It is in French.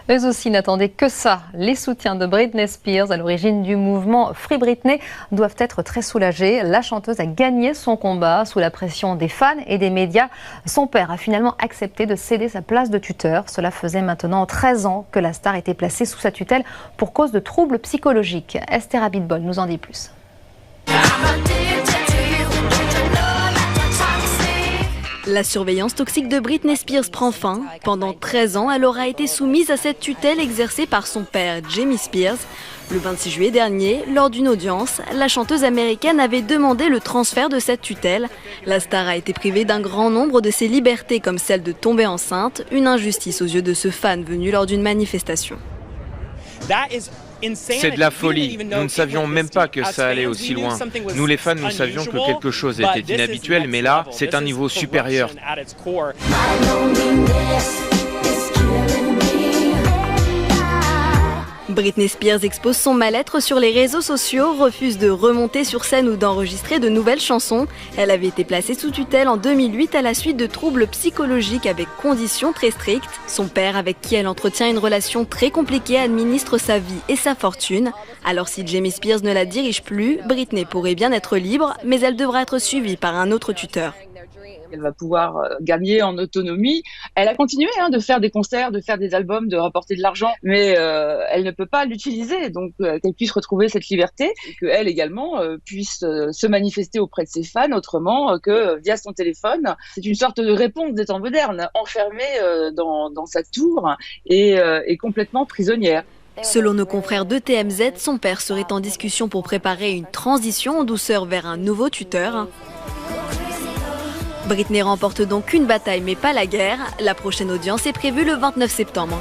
Eux aussi n'attendaient que ça. Les soutiens de Britney Spears, à l'origine du mouvement Free Britney, doivent être très soulagés. La chanteuse a gagné son combat sous la pression des fans et des médias. Son père a finalement accepté de céder sa place de tuteur. Cela faisait maintenant 13 ans que la star était placée sous sa tutelle pour cause de troubles psychologiques. Esther Abitbol nous en dit plus. La surveillance toxique de Britney Spears prend fin. Pendant 13 ans, elle aura été soumise à cette tutelle exercée par son père, Jamie Spears. Le 26 juillet dernier, lors d'une audience, la chanteuse américaine avait demandé le transfert de cette tutelle. La star a été privée d'un grand nombre de ses libertés, comme celle de tomber enceinte, une injustice aux yeux de ce fan venu lors d'une manifestation. C'est de la folie. Nous ne savions même pas que ça allait aussi loin. Nous les fans, nous savions que quelque chose était inhabituel, mais là, c'est un niveau supérieur. Britney Spears expose son mal-être sur les réseaux sociaux, refuse de remonter sur scène ou d'enregistrer de nouvelles chansons. Elle avait été placée sous tutelle en 2008 à la suite de troubles psychologiques avec conditions très strictes. Son père, avec qui elle entretient une relation très compliquée, administre sa vie et sa fortune. Alors si Jamie Spears ne la dirige plus, Britney pourrait bien être libre, mais elle devra être suivie par un autre tuteur. Elle va pouvoir gagner en autonomie. Elle a continué de faire des concerts, de faire des albums, de rapporter de l'argent, mais elle ne peut pas l'utiliser. Donc qu'elle puisse retrouver cette liberté et qu'elle également puisse se manifester auprès de ses fans autrement que via son téléphone. C'est une sorte de réponse des temps modernes, enfermée dans sa tour et complètement prisonnière. Selon nos confrères de TMZ, son père serait en discussion pour préparer une transition en douceur vers un nouveau tuteur. Britney remporte donc une bataille mais pas la guerre. La prochaine audience est prévue le 29 septembre.